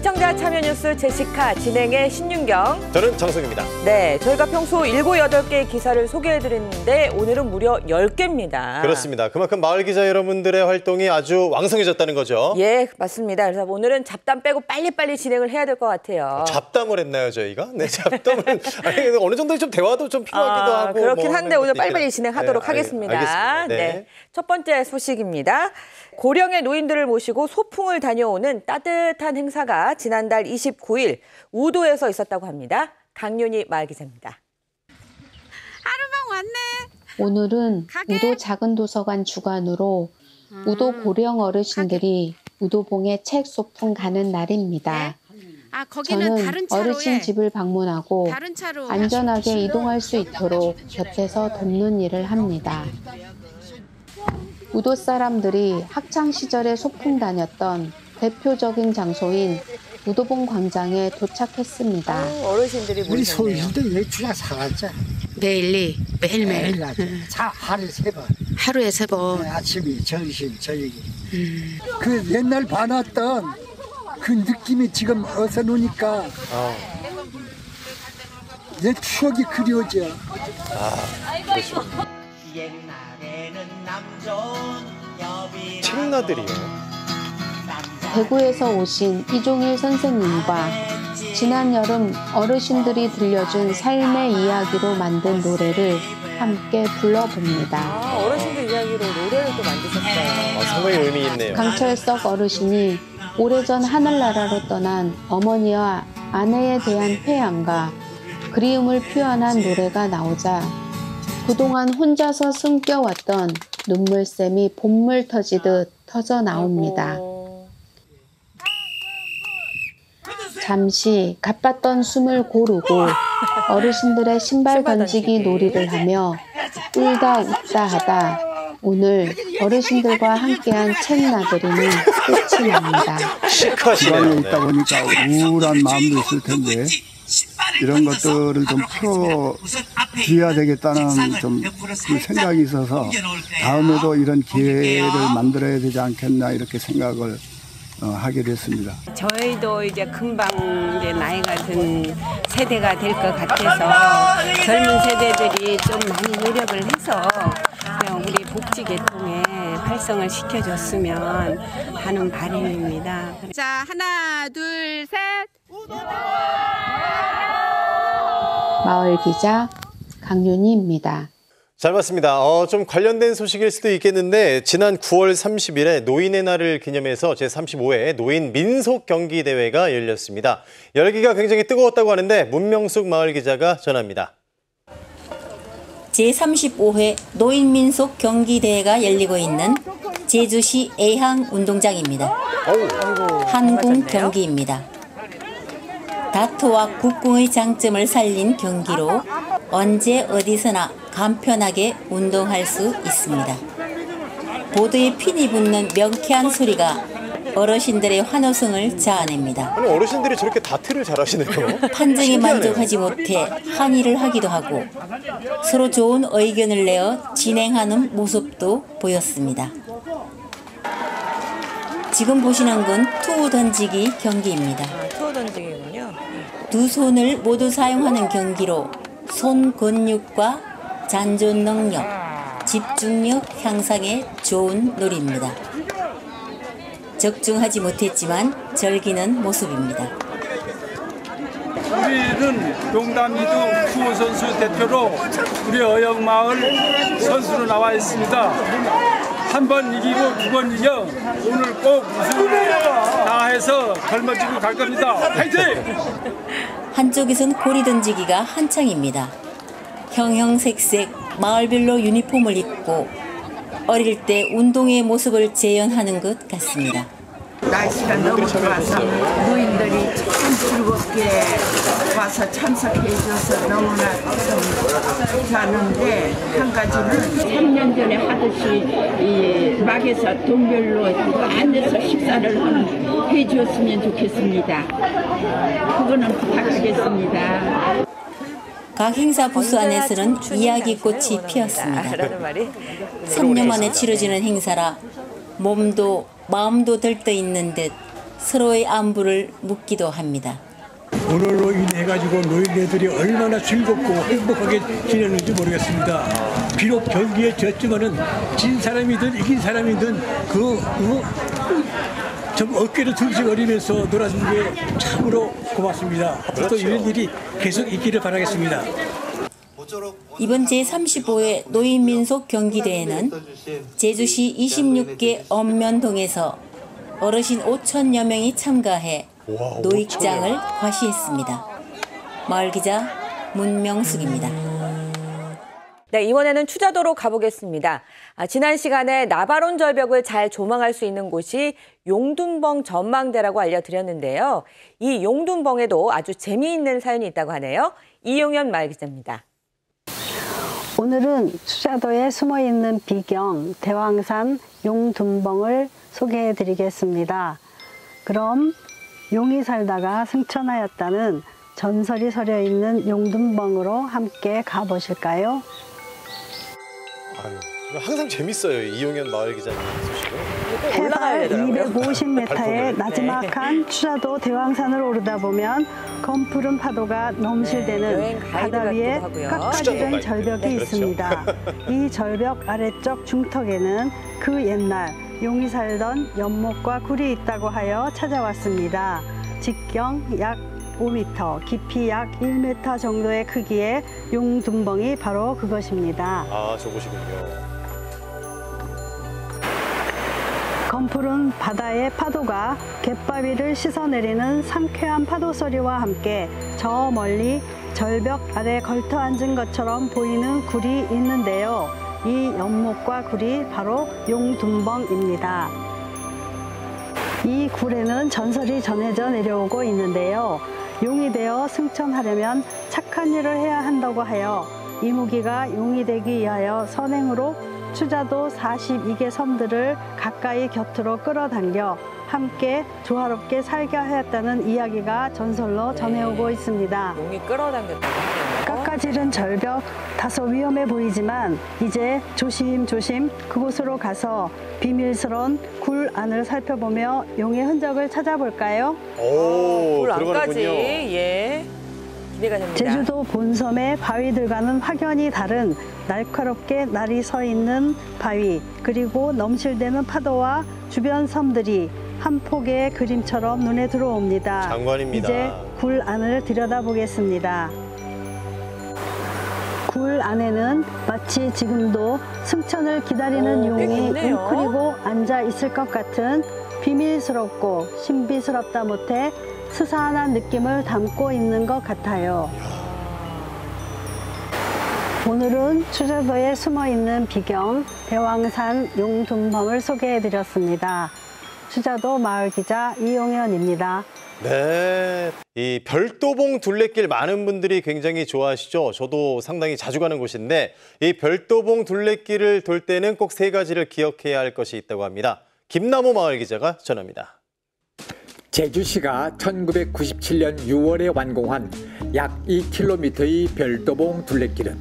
시청자 참여 뉴스 제시카 진행의 신윤경. 저는 장성입니다. 네, 저희가 평소 7, 8개의 기사를 소개해드렸는데 오늘은 무려 10개입니다. 그렇습니다. 그만큼 마을 기자 여러분들의 활동이 아주 왕성해졌다는 거죠. 예, 맞습니다. 그래서 오늘은 잡담 빼고 빨리빨리 진행을 해야 될 것 같아요. 잡담을 했나요, 저희가? 네, 잡담은 아니, 어느 정도 좀 대화도 좀 필요하기도 하고. 그렇긴 한데 오늘 빨리빨리 진행하도록 네, 하겠습니다. 알겠습니다. 네. 첫 번째 소식입니다. 고령의 노인들을 모시고 소풍을 다녀오는 따뜻한 행사가 지난달 29일 우도에서 있었다고 합니다. 강윤희 마을 기자입니다. 하루방 왔네. 오늘은 우도 작은 도서관 주관으로 우도 고령 어르신들이 우도봉에 책 소풍 가는 날입니다. 아, 거기는 저는 다른 차로에, 어르신 집을 방문하고 다른 차로 안전하게 이동할 수 있도록 곁에서 돕는 일을 합니다. 우도 사람들이 학창 시절에 소풍 다녔던 대표적인 장소인 우도봉 광장에 도착했습니다. 어르신들이 우리 소유주도 외주가 사가자. 매일매일 매일 하죠. 하루에 3번. 하루에 3번. 아침이, 점심, 저녁이. 그 옛날 봐놨던 그 느낌이 지금 어서 노니까 내 추억이 그리워져. 책나들이요. 대구에서 오신 이종일 선생님과 지난 여름 어르신들이 들려준 삶의 이야기로 만든 노래를 함께 불러봅니다. 어르신들 이야기로 노래를 또 만드셨어요. 상당히 의미 있네요. 강철석 어르신이 오래전 하늘나라로 떠난 어머니와 아내에 대한 폐양과 그리움을 표현한 노래가 나오자 그동안 혼자서 숨겨왔던 눈물샘이 봇물 터지듯 터져 나옵니다. 잠시 가빴던 숨을 고르고 어르신들의 신발 던지기 놀이를 하며 울다 웃다 하다 오늘 어르신들과 함께한 책 나들이는 끝이 납니다. 시크하시네요. 집안에 있다 보니까 우울한 마음도 있을 텐데 이런 것들을 좀 풀어줘야 되겠다는 좀 그 생각이 있어서 다음에도 이런 기회를 만들어야 되지 않겠나 이렇게 생각을 하게 됐습니다. 저희도 이제 금방 이제 나이가 든 세대가 될 것 같아서 젊은 세대들이 좀 많이 노력을 해서 그냥 우리 복지 계통에 활성을 시켜줬으면 하는 바람입니다. 자, 하나, 둘, 셋. 마을 기자 강윤희입니다. 잘 봤습니다. 좀 관련된 소식일 수도 있겠는데 지난 9월 30일에 노인의 날을 기념해서 제35회 노인 민속 경기 대회가 열렸습니다. 열기가 굉장히 뜨거웠다고 하는데 문명숙 마을 기자가 전합니다. 제35회 노인 민속 경기 대회가 열리고 있는 제주시 애항 운동장입니다. 한궁 경기입니다. 다토와 국궁의 장점을 살린 경기로 언제 어디서나 간편하게 운동할 수 있습니다. 보드에 핀이 붙는 명쾌한 소리가 어르신들의 환호성을 자아냅니다. 아니, 어르신들이 저렇게 다트를 잘하시네요. 판정에 만족하지 못해 항의를 하기도 하고 서로 좋은 의견을 내어 진행하는 모습도 보였습니다. 지금 보시는 건 투 던지기 경기입니다. 투 던지기군요. 두 손을 모두 사용하는 경기로 손 근육과 잔존 능력, 집중력 향상에 좋은 놀이입니다. 적중하지 못했지만 즐기는 모습입니다. 우리는 용담이도 투어 선수 대표로 우리 어영마을 선수로 나와 있습니다. 한 번 이기고 2번 이겨 오늘 꼭 우승을 다 해서 걸머지고 갈 겁니다. 화이팅! 한쪽에선 고리 던지기가 한창입니다. 형형색색 마을별로 유니폼을 입고 어릴 때 운동의 모습을 재현하는 것 같습니다. 날씨가 너무 좋아서 노인들이 참 즐겁게 와서 참석해줘서 너무나 좋았는데 한 가지는 3년 전에 하듯이 이 막에서 동별로 앉아서 식사를 해주었으면 좋겠습니다. 그거는 부탁하겠습니다. 각 행사 부스 안에서는 이야기꽃이 피었습니다. 3년 만에 치러지는 행사라 몸도 마음도 들떠있는 듯 서로의 안부를 묻기도 합니다. 오늘로 인해 가지고 노인네들이 얼마나 즐겁고 행복하게 지내는지 모르겠습니다. 비록 경기에 졌지만은 진 사람이든 이긴 사람이든 좀 어깨를 들썩거리면서 놀아준 게 참으로 고맙습니다. 앞으로도 이런 일이 계속 있기를 바라겠습니다. 이번 제35회 노인민속 경기대회는 제주시 26개 읍면동에서 어르신 5천여 명이 참가해 노익장을 과시했습니다. 마을기자 문명숙입니다. 네, 이번에는 추자도로 가보겠습니다. 지난 시간에 나바론 절벽을 잘 조망할 수 있는 곳이 용둔벙 전망대라고 알려드렸는데요. 이 용둔벙에도 아주 재미있는 사연이 있다고 하네요. 이용현 마을기자입니다. 오늘은 추자도에 숨어있는 비경 대왕산 용둔벙을 소개해드리겠습니다. 그럼 용이 살다가 승천하였다는 전설이 서려있는 용둔벙으로 함께 가보실까요? 항상 재밌어요. 이용현 마을 기자님 소식은. 해발 250m의 나지막한 추자도 대왕산을 오르다 보면 검푸른 파도가 넘실대는 바다 위에 깎아지른 절벽이 있습니다. 이 절벽 아래쪽 중턱에는 그 옛날 용이 살던 연못과 굴이 있다고 하여 찾아왔습니다. 직경 약 5m, 깊이 약 1m 정도의 크기의 용둔벙이 바로 그것입니다. 아, 저곳이군요. 검푸른 바다의 파도가 갯바위를 씻어내리는 상쾌한 파도 소리와 함께 저 멀리 절벽 아래 걸터 앉은 것처럼 보이는 굴이 있는데요. 이 연못과 굴이 바로 용둔벙입니다. 이 굴에는 전설이 전해져 내려오고 있는데요. 용이 되어 승천하려면 착한 일을 해야 한다고 하여 이무기가 용이 되기 위하여 선행으로 추자도 42개 섬들을 가까이 곁으로 끌어당겨 함께 조화롭게 살게 하였다는 이야기가 전설로 전해오고 있습니다. 용이 끌어당겼다고 하네요. 깎아지른 절벽 다소 위험해 보이지만 이제 조심조심 그곳으로 가서 비밀스러운 굴 안을 살펴보며 용의 흔적을 찾아볼까요? 오, 굴 안까지. 들어가는군요. 예. 기대가 됩니다. 제주도 본섬의 바위들과는 확연히 다른 날카롭게 날이 서 있는 바위, 그리고 넘실대는 파도와 주변 섬들이 한 폭의 그림처럼 눈에 들어옵니다. 장관입니다. 이제 굴 안을 들여다보겠습니다. 굴 안에는 마치 지금도 승천을 기다리는 용이 웅크리고 앉아 있을 것 같은 비밀스럽고 신비스럽다 못해 스산한 느낌을 담고 있는 것 같아요. 오늘은 추자도에 숨어있는 비경 대왕산 용둔벙을 소개해드렸습니다. 추자도 마을기자 이용현입니다. 네, 이 별도봉 둘레길 많은 분들이 굉장히 좋아하시죠. 저도 상당히 자주 가는 곳인데 이 별도봉 둘레길을 돌 때는 꼭 세 가지를 기억해야 할 것이 있다고 합니다. 김남호 마을 기자가 전합니다. 제주시가 1997년 6월에 완공한 약 2km의 별도봉 둘레길은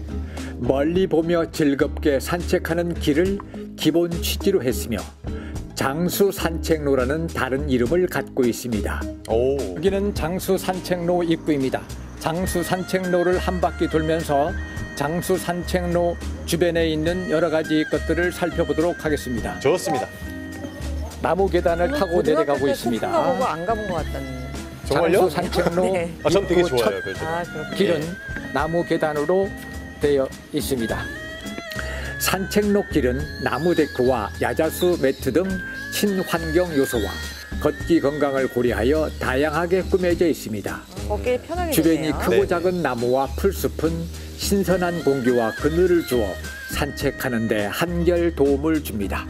멀리 보며 즐겁게 산책하는 길을 기본 취지로 했으며 장수 산책로라는 다른 이름을 갖고 있습니다. 여기는 장수 산책로 입구입니다. 장수 산책로를 한 바퀴 돌면서 장수 산책로 주변에 있는 여러 가지 것들을 살펴보도록 하겠습니다. 좋습니다. 나무 계단을 타고 내려가고 있습니다. 가보고 안 가본 것 같다는. 장수 산책로 네. 전 되게 입구 좋아요. 첫 길은 나무 계단으로 되어 있습니다. 산책로 길은 나무 데크와 야자수 매트 등 친환경 요소와 걷기 건강을 고려하여 다양하게 꾸며져 있습니다. 걷기 편하게 주변이 되네요. 크고 작은 나무와 풀숲은 신선한 공기와 그늘을 주어 산책하는 데 한결 도움을 줍니다.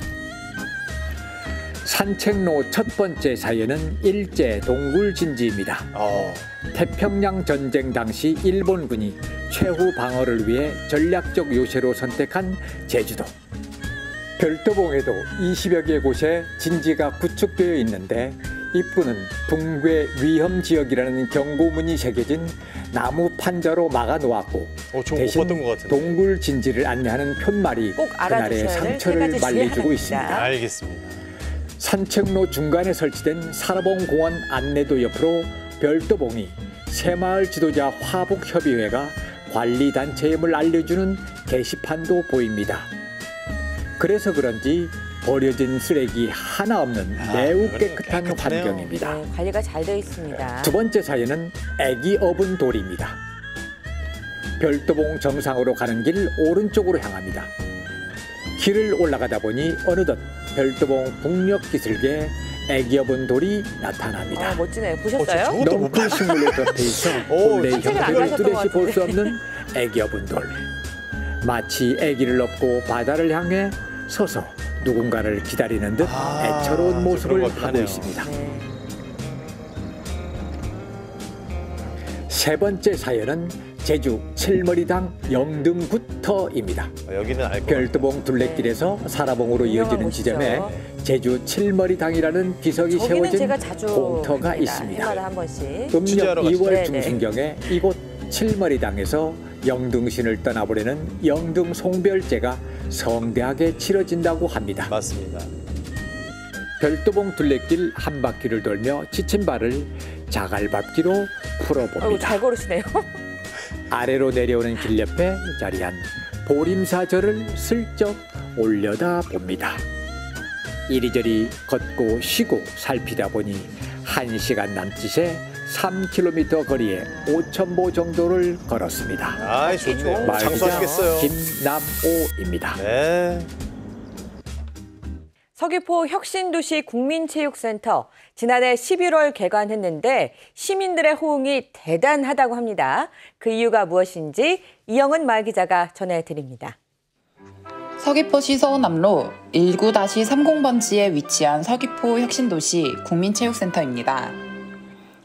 산책로 첫 번째 사연은 일제 동굴 진지입니다. 태평양 전쟁 당시 일본군이 최후 방어를 위해 전략적 요새로 선택한 제주도. 별도봉에도 20여 개 곳에 진지가 구축되어 있는데 입구는 붕괴 위험 지역이라는 경고문이 새겨진 나무 판자로 막아 놓았고 대신 동굴 진지를 안내하는 푯말이 그날의 상처를 말려주고 있습니다. 알겠습니다. 산책로 중간에 설치된 사라봉공원 안내도 옆으로 별도봉이 새마을 지도자 화북협의회가 관리단체임을 알려주는 게시판도 보입니다. 그래서 그런지 버려진 쓰레기 하나 없는 매우 깨끗한 환경입니다. 네, 관리가 잘 되어 있습니다. 두 번째 사연은 애기 어분 돌입니다. 별도봉 정상으로 가는 길 오른쪽으로 향합니다. 길을 올라가다 보니 어느덧 별도봉 북녘 기슭에 애기 어분 돌이 나타납니다. 멋지네요. 보셨어요? 넝쿨 식물로 덮여 있어 본래 형태를 뚜렷이 볼 수 없는 애기 어분 돌. 마치 애기를 업고 바다를 향해 서서 누군가를 기다리는 듯 애처로운 모습을 하고 있습니다. 네. 세 번째 사연은 제주 칠머리당 영등구터입니다. 여기는 알 별도봉 둘레길에서 사라봉으로 이어지는 지점에 제주 칠머리당이라는 비석이 세워진 공터가 있습니다. 한 번씩. 음력 2월 네네. 중순경에 이곳 칠머리당에서 영등신을 떠나보려는 영등 송별제가 성대하게 치러진다고 합니다. 맞습니다. 별도봉 둘레길 한 바퀴를 돌며 지친 발을 자갈밟기로 풀어봅니다. 잘 걸으시네요. 아래로 내려오는 길 옆에 자리한 보림사절을 슬쩍 올려다 봅니다. 이리저리 걷고 쉬고 살피다 보니 1시간 남짓에 3km 거리에 5,000보 정도를 걸었습니다. 아, 좋네요. 마을 기자 장수하시겠어요. 김남오입니다. 네. 서귀포 혁신도시 국민체육센터 지난해 11월 개관했는데 시민들의 호응이 대단하다고 합니다. 그 이유가 무엇인지 이영은 마을 기자가 전해드립니다. 서귀포시 서운암로 19-30번지에 위치한 서귀포 혁신도시 국민체육센터입니다.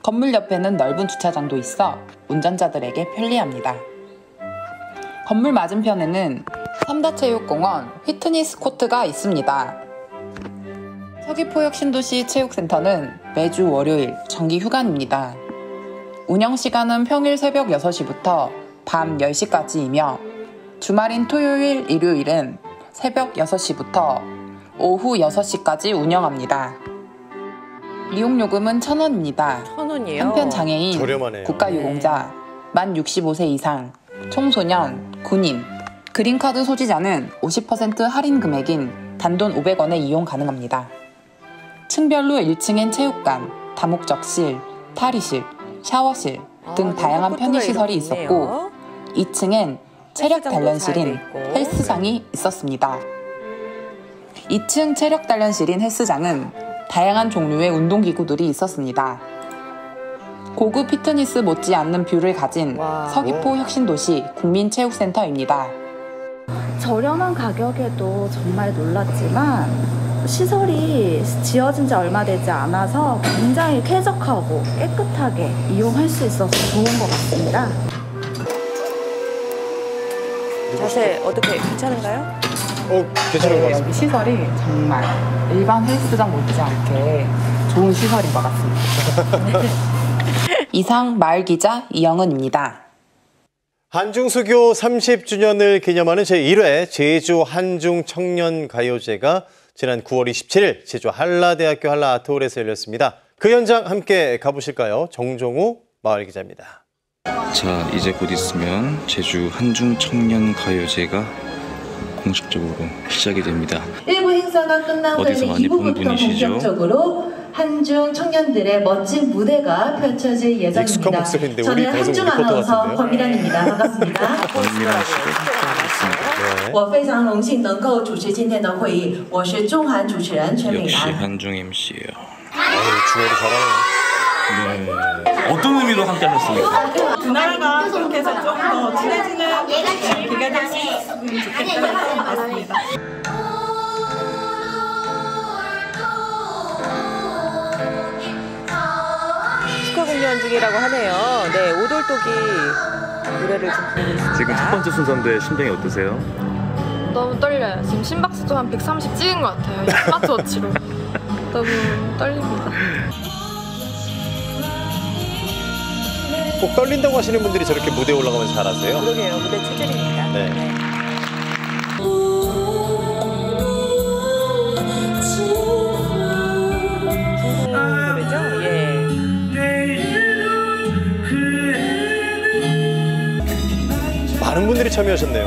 건물 옆에는 넓은 주차장도 있어 운전자들에게 편리합니다. 건물 맞은편에는 삼다체육공원, 피트니스 코트가 있습니다. 서귀포 혁신도시 체육센터는 매주 월요일 정기 휴관입니다. 운영 시간은 평일 새벽 6시부터 밤 10시까지이며 주말인 토요일, 일요일은 새벽 6시부터 오후 6시까지 운영합니다. 이용요금은 1,000원입니다. 1,000원이에요? 한편 장애인, 저렴하네요. 국가유공자, 만 65세 이상, 청소년, 군인, 그린카드 소지자는 50% 할인 금액인 단돈 500원에 이용 가능합니다. 층별로 1층엔 체육관, 다목적실, 탈의실, 샤워실 등 다양한 편의시설이 있었고 2층엔 체력 단련실인 헬스장이 있었습니다. 2층 체력 단련실인 헬스장은 다양한 종류의 운동기구들이 있었습니다. 고급 피트니스 못지않는 뷰를 가진 서귀포 혁신도시 국민체육센터입니다. 저렴한 가격에도 정말 놀랐지만 시설이 지어진 지 얼마 되지 않아서 굉장히 쾌적하고 깨끗하게 이용할 수 있어서 좋은 것 같습니다. 자세 어떻게 괜찮은가요? 괜찮은 것 같습니다. 여기 시설이 정말 일반 헬스장 못지않게 좋은 시설인 것 같습니다. 이상 마을 기자 이영은입니다. 한중수교 30주년을 기념하는 제1회 제주 한중 청년가요제가 지난 9월 27일 제주 한라대학교 한라아트홀에서 열렸습니다. 그 현장 함께 가보실까요? 정종우 마을 기자입니다. 자, 이제 곧 있으면 제주 한중 청년가요제가 공식적으로 시작이 됩니다. 1부 행사가 끝난 후에는 2부부터 본격적으로 한중 청년들의 멋진 무대가 펼쳐질 예정입니다. 저는 한중 아나운서 권미란입니다. 반갑습니다. 권미란 씨도 함께하겠습니다. 我非常荣幸能够主持今天的会议，我是中韩主持人陈美 역시 兰。 한중 MC예요. 중어도 잘하네요. 네. 어떤 의미로 함께 하셨습니까? 두 나라가 그렇게 해서 좀 더 친해지는 계기가 될 수 있으면 좋겠다는 생각이 들었습니다. 축하 공연 중이라고 하네요. 네, 오돌독이 노래를 좀 부르고 있습니다. 지금 첫 번째 순서인데 심정이 어떠세요? 너무 떨려요. 지금 심박수도 한 130 찍은 것 같아요. 스마트워치로. 너무 떨립니다. 꼭 떨린다고 하시는 분들이 저렇게 무대에 올라가면 잘하세요? 그러게요. 무대 체질입니다. 네. 참여하셨네요.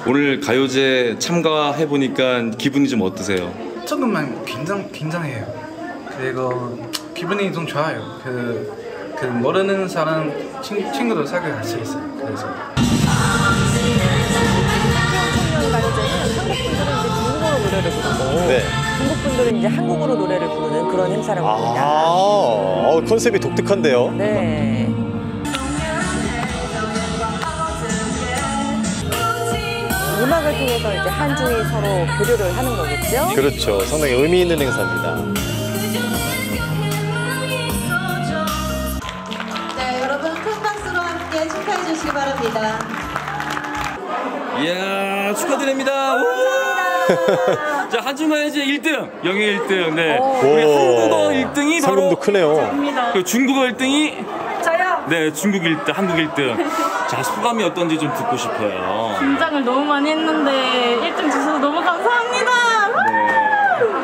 오늘 가요제 참가해 보니까 기분이 좀 어떠세요? 조금만 긴장해요. 그리고 기분이 좀 좋아요. 그 모르는 사람 친구도 사귀어 갈 수 있어요. 그래서. 네. 중국 분들은 이제 한국어로 노래를 부르는 그런 행사라고 합니다. 컨셉이 독특한데요. 네. 음악을 통해서 이제 한중이 서로 교류를 하는 거겠죠? 그렇죠. 상당히 의미 있는 행사입니다. 네, 여러분 큰 박수로 함께 축하해 주시기 바랍니다. 이야, 축하드립니다. 자, 한중가요제 1등, 영예 1등. 네. 우리 한국어 1등이 바로 상금도 크네요. 그 중국어 1등이 저요? 네, 중국 1등, 한국 1등. 자, 소감이 어떤지 좀 듣고 싶어요. 긴장을 너무 많이 했는데 1등 주셔서 너무 감사합니다.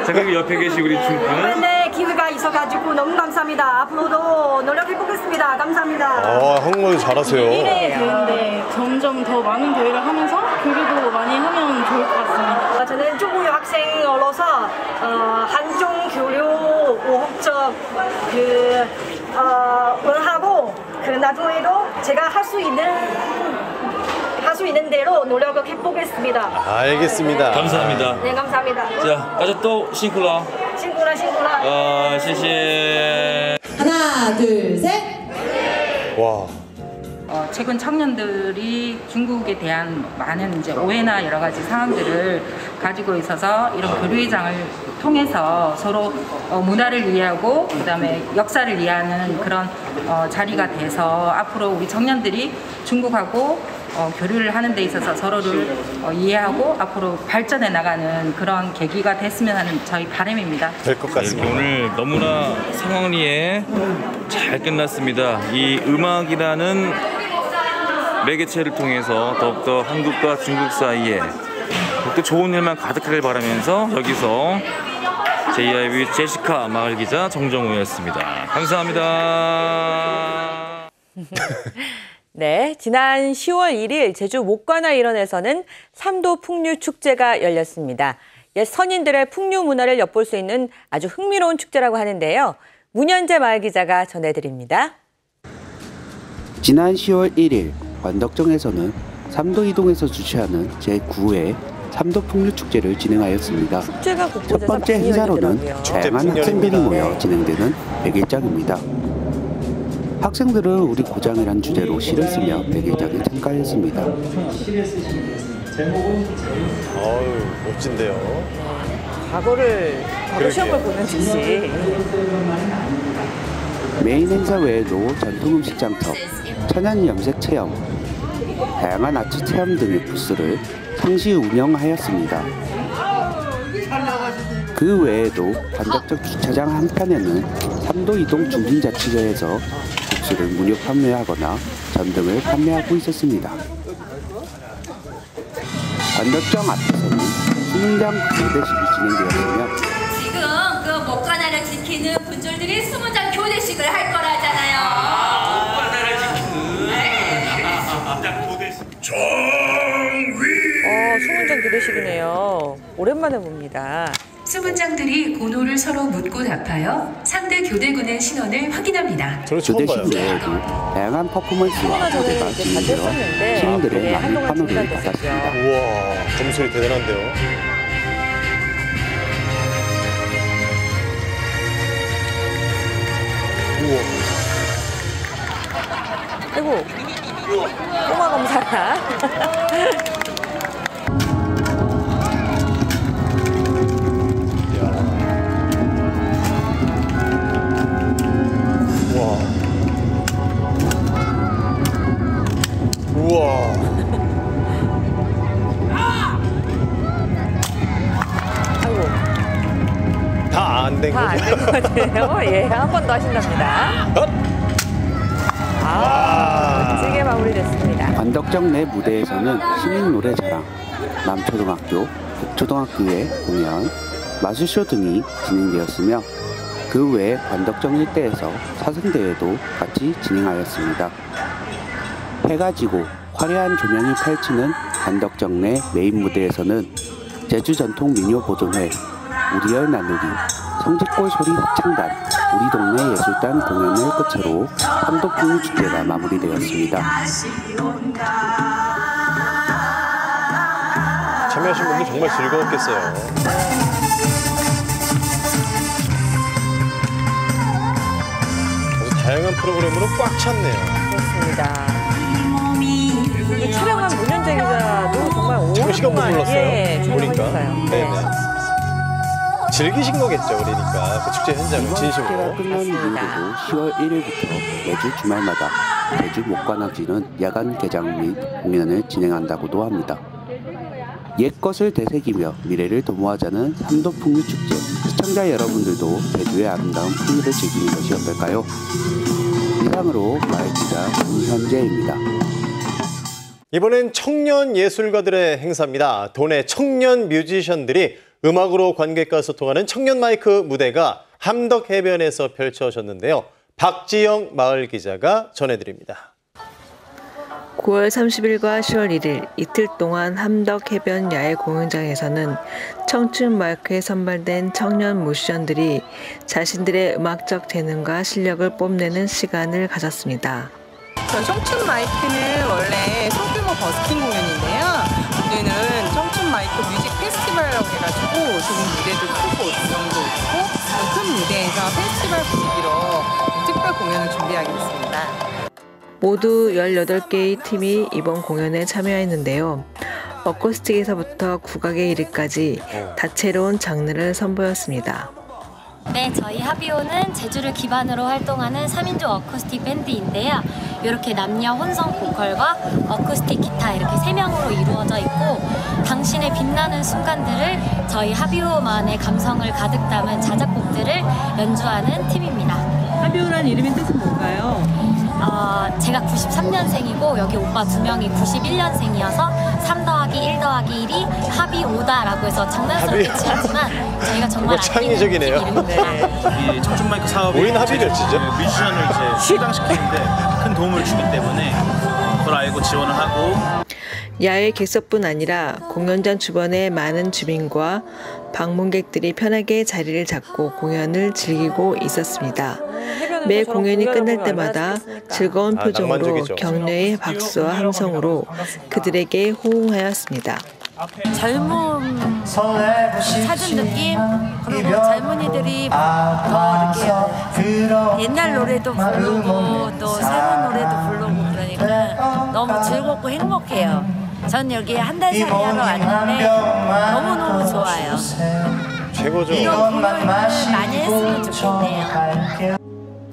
자, 그리고 옆에 계신 우리 중국은 네, 기회가 있어가지고 너무 감사합니다. 앞으로도 노력해보겠습니다. 감사합니다. 한국말 잘하세요. 1회 대회인데 점점 더 많은 대회를 하면서 교류도 많이 하면 좋을 것 같습니다. 저는 중국 유학생으로서 한중 교류 우호적 원하고 나중에도 제가 할 수 있는 대로 노력을 해보겠습니다. 알겠습니다. 감사합니다. 네, 감사합니다. 자, 가자 또 싱클라. 싱글라. 시시. 하나, 둘, 셋. 와. 최근 청년들이 중국에 대한 많은 이제 오해나 여러 가지 상황들을 가지고 있어서 이런 교류회장을 통해서 서로 문화를 이해하고 그다음에 역사를 이해하는 그런 자리가 돼서 앞으로 우리 청년들이 중국하고 교류를 하는 데 있어서 서로를 이해하고 앞으로 발전해 나가는 그런 계기가 됐으면 하는 저희 바람입니다. 될 것 같습니다. 오늘 너무나 상황리에 잘 끝났습니다. 이 음악이라는 매개체를 통해서 더욱더 한국과 중국 사이에 더욱더 좋은 일만 가득하길 바라면서 여기서 JIB 제시카 마을 기자 정정우였습니다. 감사합니다. 네, 지난 10월 1일 제주 목관화 일원에서는 삼도 풍류 축제가 열렸습니다. 옛 선인들의 풍류 문화를 엿볼 수 있는 아주 흥미로운 축제라고 하는데요. 문현재 마을 기자가 전해드립니다. 지난 10월 1일 관덕정에서는 삼도 이동에서 주최하는 제9회 삼도 풍류 축제를 진행하였습니다. 첫 번째 행사로는 다양한 학생들이 모여 진행되는 백일장입니다. 학생들은 우리 고장이란 주제로 시를 쓰며 백일장에 참가했습니다. 멋진데요. 과거 시험을 보는 듯이. 메인 행사 외에도 전통 음식 장터, 천연 염색 체험, 다양한 아트 체험 등의 부스를 상시 운영하였습니다. 그 외에도 관덕정 주차장 한편에는 삼도 이동 중진자치회에서 국수를 무료 판매하거나 전등을 판매하고 있었습니다. 관덕정 앞에서는 수문장 교대식이 진행되었으며 지금 그 목관화를 지키는 분들이 수문장 교대식을 할 거라잖아요. 목관화를 지키는 수문장 교대식이네요. 오랜만에 봅니다. 수문장들이 고노를 서로 묻고 답하여 상대 교대군의 신원을 확인합니다. 교대식 외에도 다양한 퍼포먼스와 무대가 진행되어 시민들의 많은 환호를 받았습니다. 우와, 점수이 대단한데요. 우와. 아이고, 꼬마 검사가. 우와. 아이고. 다 안 된 거죠? 다 안 된 것 같아요. 예, 한 번 더 하신답니다. 멋지게 마무리됐습니다. 관덕정 내 무대에서는 시민 노래 자랑, 남초등학교, 북초등학교의 공연, 마술쇼 등이 진행되었으며 그 그 외에 관덕정 일대에서 사승대회도 같이 진행하였습니다. 해가 지고 화려한 조명이 펼치는 관덕정 내 메인 무대에서는 제주 전통 민요 보존회, 우리의 나누리, 성지골 소리 합창단, 우리 동네 예술단 공연을 끝으로 삼도풍 축제가 마무리되었습니다. 참여하신 분들 정말 즐거웠겠어요. 아주 다양한 프로그램으로 꽉 찼네요. 그렇습니다. 이 촬영한 문현재 기자도 정말 오랫동안 시간도 불렀어요. 보니까. 촬영하셨어요. 네네. 즐기신 거겠죠, 그러니까 그 축제 현장을 진심으로. 끝난 이후로도 10월 1일부터 매주 주말마다 제주 목관악지는 야간 개장 및 공연을 진행한다고도 합니다. 옛것을 되새기며 미래를 도모하자는 삼도풍류축제. 시청자 여러분들도 제주의 아름다운 풍류를 즐기는 것이 어떨까요? 이상으로 마을기자 김현재입니다. 이번엔 청년 예술가들의 행사입니다. 도내 청년 뮤지션들이 음악으로 관객과 소통하는 청년 마이크 무대가 함덕해변에서 펼쳐졌는데요. 박지영 마을 기자가 전해드립니다. 9월 30일과 10월 1일 이틀 동안 함덕해변 야외 공연장에서는 청춘 마이크에 선발된 청년 뮤지션들이 자신들의 음악적 재능과 실력을 뽐내는 시간을 가졌습니다. 청춘 마이크는 원래 소규모 버스킹 공연인데요. 우리는 청춘 마이크 뮤직 페스티벌이라고 해가지고 조금 무대도 크고 구성도 있고 큰 무대에서 페스티벌 분위기로 특별 공연을 준비하겠습니다. 모두 18개의 팀이 이번 공연에 참여했는데요. 어쿠스틱에서부터 국악에 이르기까지 다채로운 장르를 선보였습니다. 네, 저희 하비오는 제주를 기반으로 활동하는 3인조 어쿠스틱 밴드인데요. 이렇게 남녀 혼성 보컬과 어쿠스틱 기타 이렇게 3명으로 이루어져 있고 당신의 빛나는 순간들을 저희 하비오만의 감성을 가득 담은 자작곡들을 연주하는 팀입니다. 하비오라는 이름의 뜻은 뭔가요? 제가 93년생이고 여기 오빠 2명이 91년생이어서 3 더하기 1 더하기 1이 하비오다라고 해서 장난스럽게 지었지만 저희가 정말 창의적이네요. 이 청춘 마이크 사업이 우린 합의렸지죠. 뮤지션을 이제 성장시키는데 큰 도움을 주기 때문에 그걸 알고 지원을 하고 야외 객석뿐 아니라 공연장 주변의 많은 주민과 방문객들이 편하게 자리를 잡고 공연을 즐기고 있었습니다. 매 공연이 끝날 때마다 즐거운 표정으로 격려의 박수와 함성으로 그들에게 호응하였습니다. 젊은 찾은 느낌, 그리고 젊은이들이 더 이렇게 옛날 노래도 부르고 또 새로운 노래도 부르고 그러니까 너무 즐겁고 행복해요. 전 여기 한 달 살이하러 왔는데 너무너무 좋아요. 최고죠. 이런 공연을 많이 했으면 좋겠네요.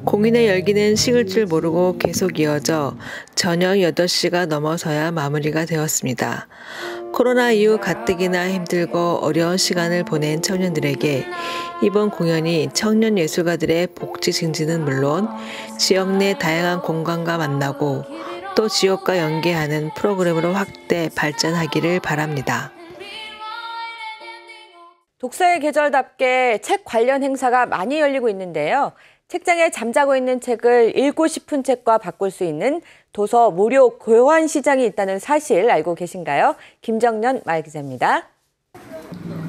공연의 열기는 식을 줄 모르고 계속 이어져 저녁 8시가 넘어서야 마무리가 되었습니다. 코로나 이후 가뜩이나 힘들고 어려운 시간을 보낸 청년들에게 이번 공연이 청년 예술가들의 복지 증진은 물론 지역 내 다양한 공간과 만나고 또 지역과 연계하는 프로그램으로 확대 발전하기를 바랍니다. 독서의 계절답게 책 관련 행사가 많이 열리고 있는데요. 책장에 잠자고 있는 책을 읽고 싶은 책과 바꿀 수 있는 도서 무료 교환 시장이 있다는 사실 알고 계신가요? 김정년 마을 기자입니다.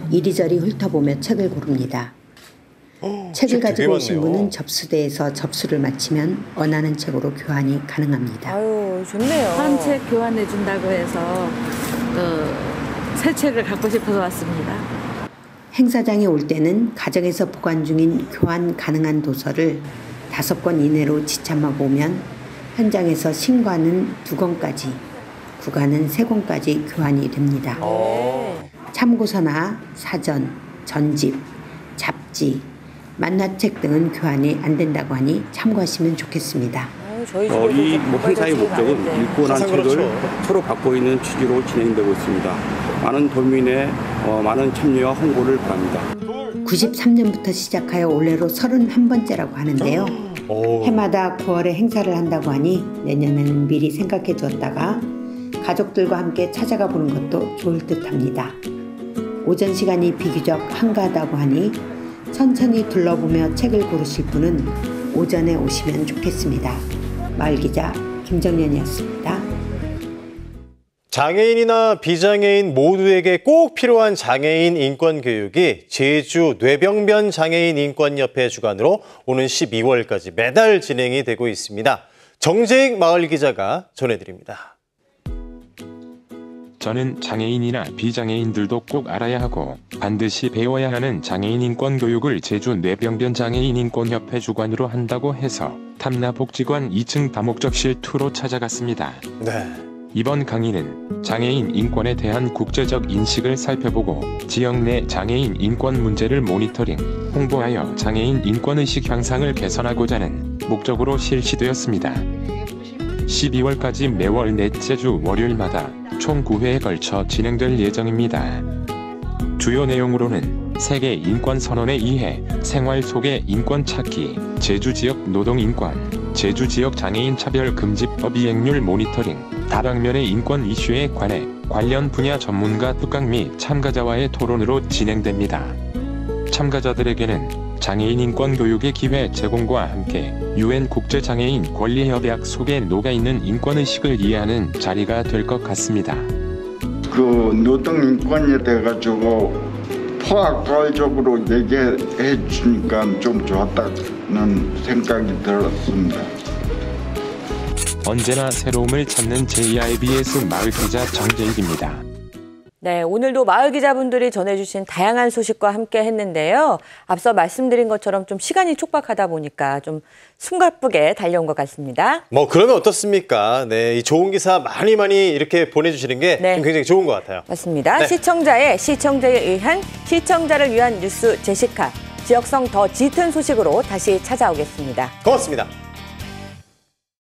이리저리 훑어보며 책을 고릅니다. 책을 가지고 오신 분은 접수대에서 접수를 마치면 원하는 책으로 교환이 가능합니다. 아유, 좋네요. 한 책 교환해 준다고 해서 새 책을 갖고 싶어서 왔습니다. 행사장에 올 때는 가정에서 보관 중인 교환 가능한 도서를 5권 이내로 지참하고 오면 현장에서 신과는 2권까지, 구간은 3권까지 교환이 됩니다. 참고서나 사전, 전집, 잡지, 만화책 등은 교환이 안 된다고 하니 참고하시면 좋겠습니다. 이 행사의 목적은 읽고 난 책을 서로 받고 있는 취지로 진행되고 있습니다. 많은 도민의 많은 참여와 홍보를 바랍니다. 93년부터 시작하여 올해로 31번째라고 하는데요. 해마다 9월에 행사를 한다고 하니 내년에는 미리 생각해 두었다가 가족들과 함께 찾아가 보는 것도 좋을 듯합니다. 오전 시간이 비교적 한가하다고 하니 천천히 둘러보며 책을 고르실 분은 오전에 오시면 좋겠습니다. 마을기자 김정연이었습니다. 장애인이나 비장애인 모두에게 꼭 필요한 장애인 인권 교육이 제주 뇌병변 장애인 인권협회 주관으로 오는 12월까지 매달 진행이 되고 있습니다. 정재익 마을 기자가 전해드립니다. 저는 장애인이나 비장애인들도 꼭 알아야 하고 반드시 배워야 하는 장애인 인권 교육을 제주 뇌병변 장애인 인권협회 주관으로 한다고 해서 탐라복지관 2층 다목적실 2로 찾아갔습니다. 네. 이번 강의는 장애인 인권에 대한 국제적 인식을 살펴보고 지역 내 장애인 인권 문제를 모니터링, 홍보하여 장애인 인권의식 향상을 개선하고자 하는 목적으로 실시되었습니다. 12월까지 매월 넷째 주 월요일마다 총 9회에 걸쳐 진행될 예정입니다. 주요 내용으로는 세계 인권 선언에 의해 생활 속의 인권 찾기, 제주 지역 노동 인권, 제주 지역 장애인 차별 금지법 이행률 모니터링, 다방면의 인권 이슈에 관해 관련 분야 전문가 특강 및 참가자와의 토론으로 진행됩니다. 참가자들에게는 장애인 인권 교육의 기회 제공과 함께 UN 국제장애인 권리협약 속에 녹아있는 인권의식을 이해하는 자리가 될 것 같습니다. 그 노동 인권에 대해 가지고 포괄적으로 얘기해 주니까 좀 좋았다는 생각이 들었습니다. 언제나 새로움을 찾는 JIBS 마을 기자 정재익입니다. 네, 오늘도 마을 기자분들이 전해주신 다양한 소식과 함께 했는데요. 앞서 말씀드린 것처럼 좀 시간이 촉박하다 보니까 좀 숨가쁘게 달려온 것 같습니다. 뭐 그러면 어떻습니까? 네, 이 좋은 기사 많이 이렇게 보내주시는 게 굉장히 좋은 것 같아요. 맞습니다. 네. 시청자에 의한 시청자를 위한 뉴스 제시카. 지역성 더 짙은 소식으로 다시 찾아오겠습니다. 고맙습니다.